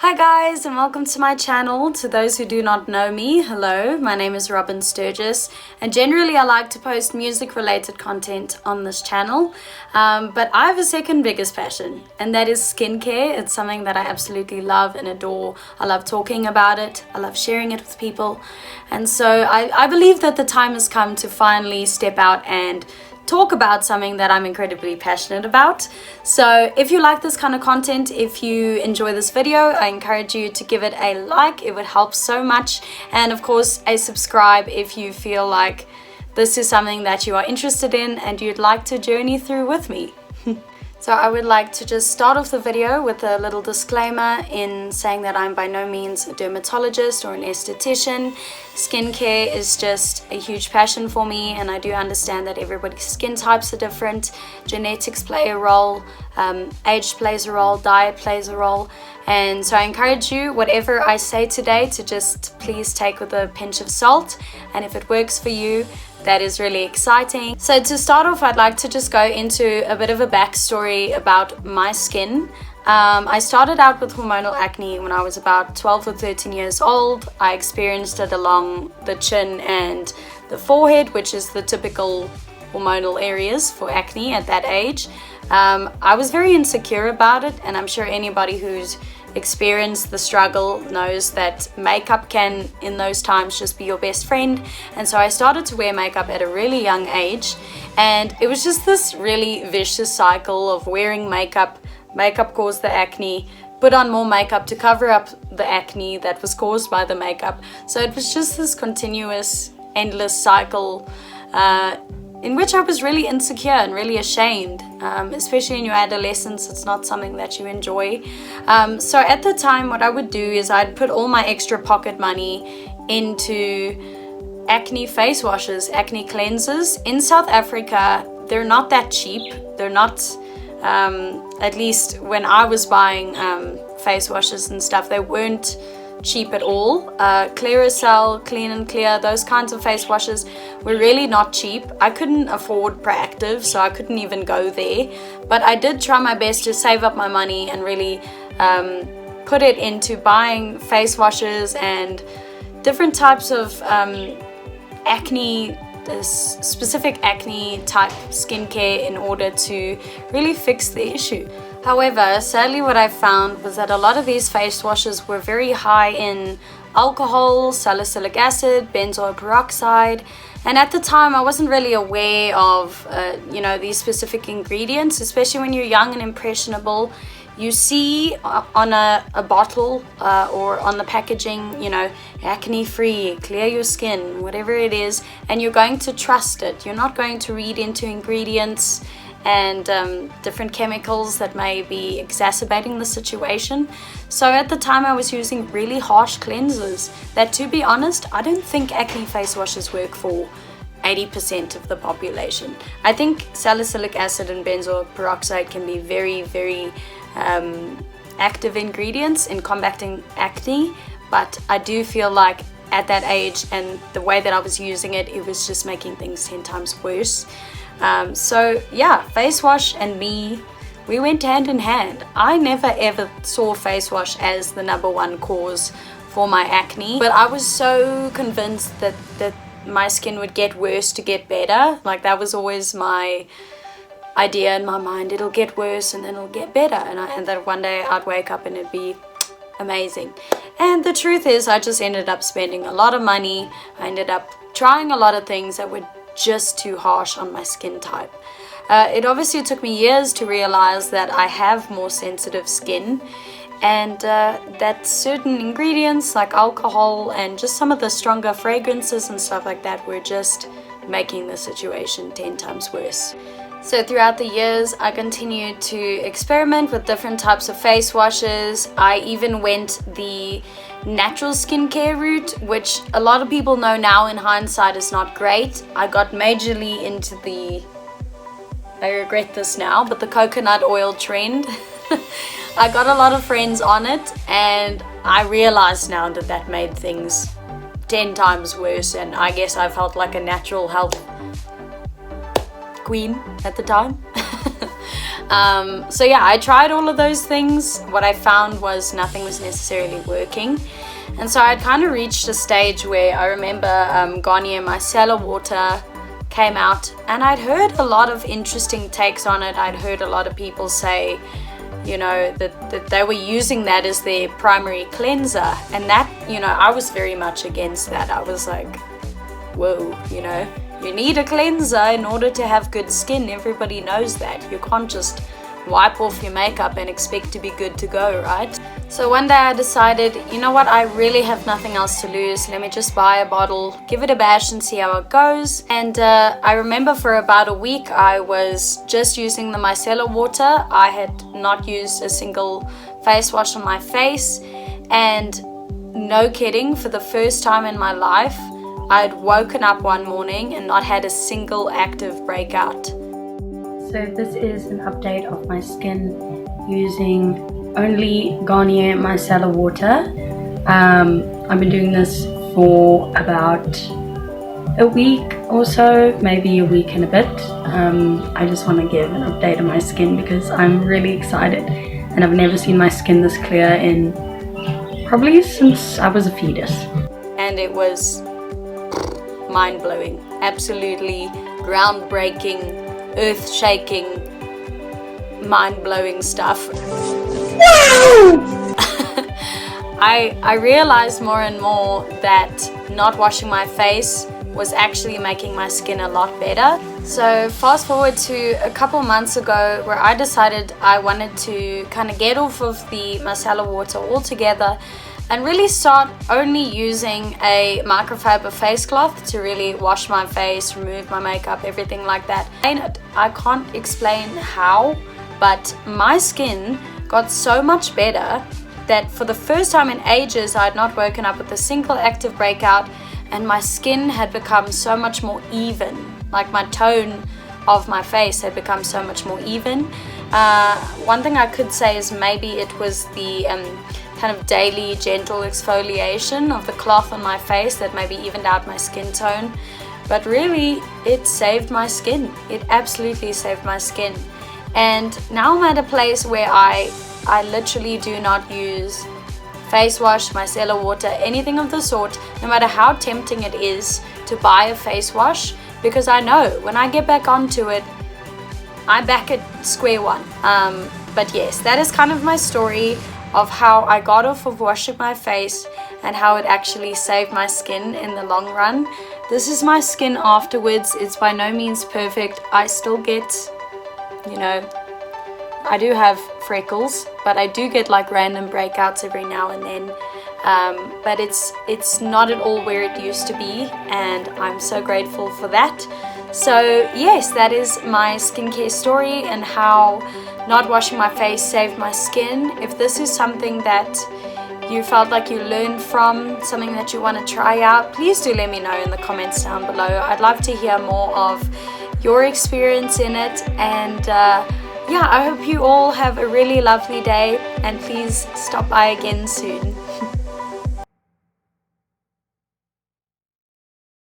Hi guys, and welcome to my channel. To those who do not know me, hello, my name is Robin Sturgis, and generally I like to post music related content on this channel, but I have a second biggest passion, and that is skincare. It's something that I absolutely love and adore. I love talking about it, I love sharing it with people, and so I believe that the time has come to finally step out and talk about something that I'm incredibly passionate about. So if you like this kind of content, if you enjoy this video, I encourage you to give it a like. It would help so much, and of course a subscribe if you feel like this is something that you are interested in and you'd like to journey through with me. So I would like to just start off the video with a little disclaimer in saying that I'm by no means a dermatologist or an esthetician. Skincare is just a huge passion for me, and I do understand that everybody's skin types are different. Genetics play a role, age plays a role, diet plays a role, and so I encourage you, whatever I say today, to just please take with a pinch of salt, and if it works for you, that is really exciting. So to start off, I'd like to just go into a bit of a backstory about my skin. I started out with hormonal acne when I was about 12 or 13 years old. I experienced it along the chin and the forehead, which is the typical hormonal areas for acne at that age. I was very insecure about it, and I'm sure anybody who's experienced the struggle knows that makeup can in those times just be your best friend. And so I started to wear makeup at a really young age, and it was just this really vicious cycle of wearing makeup caused the acne, put on more makeup to cover up the acne that was caused by the makeup. So it was just this continuous endless cycle in which I was really insecure and really ashamed, especially in your adolescence. It's not something that you enjoy. So at the time, what I would do is I'd put all my extra pocket money into acne face washes, acne cleansers. In South Africa, they're not that cheap. They're not, at least when I was buying face washes and stuff, they weren't cheap at all. Clearskin, Clean and Clear, those kinds of face washes were really not cheap. I couldn't afford Proactive, so I couldn't even go there, but I did try my best to save up my money and really put it into buying face washes and different types of acne, this specific acne type skincare, in order to really fix the issue. However, sadly what I found was that a lot of these face washes were very high in alcohol, salicylic acid, benzoyl peroxide, and at the time I wasn't really aware of these specific ingredients. Especially when you're young and impressionable, you see on a bottle or on the packaging, acne free, clear your skin, whatever it is, and you're going to trust it. You're not going to read into ingredients and different chemicals that may be exacerbating the situation. So at the time I was using really harsh cleansers that, to be honest, I don't think acne face washes work for 80% of the population. I think salicylic acid and benzoyl peroxide can be very, very active ingredients in combating acne, but I do feel like at that age and the way that I was using it, it was just making things 10 times worse. So yeah, face wash and me, we went hand in hand. I never ever saw face wash as the #1 cause for my acne, but I was so convinced that my skin would get worse to get better. Like, that was always my idea in my mind. It'll get worse and then it'll get better, and that one day I'd wake up and it'd be amazing. And the truth is, I just ended up spending a lot of money. I ended up trying a lot of things that were just too harsh on my skin type. It obviously took me years to realize that I have more sensitive skin, and that certain ingredients like alcohol and just some of the stronger fragrances and stuff like that were just making the situation 10 times worse. So throughout the years, I continued to experiment with different types of face washes. I even went the natural skincare route, which a lot of people know now in hindsight is not great. I got majorly into I regret this now, but the coconut oil trend. I got a lot of friends on it, and I realized now that that made things 10 times worse, and I guess I felt like a natural health queen at the time. So yeah, I tried all of those things. What I found was nothing was necessarily working. And so I'd kind of reached a stage where I remember Garnier Micellar water came out, and I'd heard a lot of interesting takes on it. I'd heard a lot of people say, you know, that they were using that as their primary cleanser, and that, you know, I was very much against that. I was like, whoa, you know, you need a cleanser in order to have good skin. Everybody knows that. You can't just wipe off your makeup and expect to be good to go, right? So one day I decided, you know what, I really have nothing else to lose. Let me just buy a bottle, give it a bash and see how it goes. And I remember for about a week I was just using the micellar water. I had not used a single face wash on my face, and no kidding, for the first time in my life I had woken up one morning and not had a single active breakout. So this is an update of my skin using only Garnier Micellar water. I've been doing this for about a week or so, maybe a week and a bit. I just want to give an update of my skin because I'm really excited, and I've never seen my skin this clear in probably since I was a fetus. And it was mind-blowing, absolutely groundbreaking, earth-shaking, mind-blowing stuff. I realized more and more that not washing my face was actually making my skin a lot better. So fast forward to a couple months ago, where I decided I wanted to kind of get off of the micellar water altogether and really start only using a microfiber face cloth to really wash my face, remove my makeup, everything like that. I can't explain how, but my skin got so much better that for the first time in ages I had not woken up with a single active breakout, and my skin had become so much more even. Like my tone of my face had become so much more even. One thing I could say is maybe it was the kind of daily gentle exfoliation of the cloth on my face that maybe evened out my skin tone, but really it saved my skin. It absolutely saved my skin. And now I'm at a place where I literally do not use face wash, micellar water, anything of the sort, no matter how tempting it is to buy a face wash, because I know when I get back onto it, I'm back at square one. But yes, that is kind of my story of how I got off of washing my face and how it actually saved my skin in the long run. This is my skin afterwards. It's by no means perfect. I still get, you know, I do have freckles, but I do get like random breakouts every now and then. But it's not at all where it used to be, and I'm so grateful for that. So yes, that is my skincare story and how not washing my face saved my skin. If this is something that you felt like you learned from, something that you want to try out, please do let me know in the comments down below. I'd love to hear more of your experience in it. And yeah, I hope you all have a really lovely day, and please stop by again soon.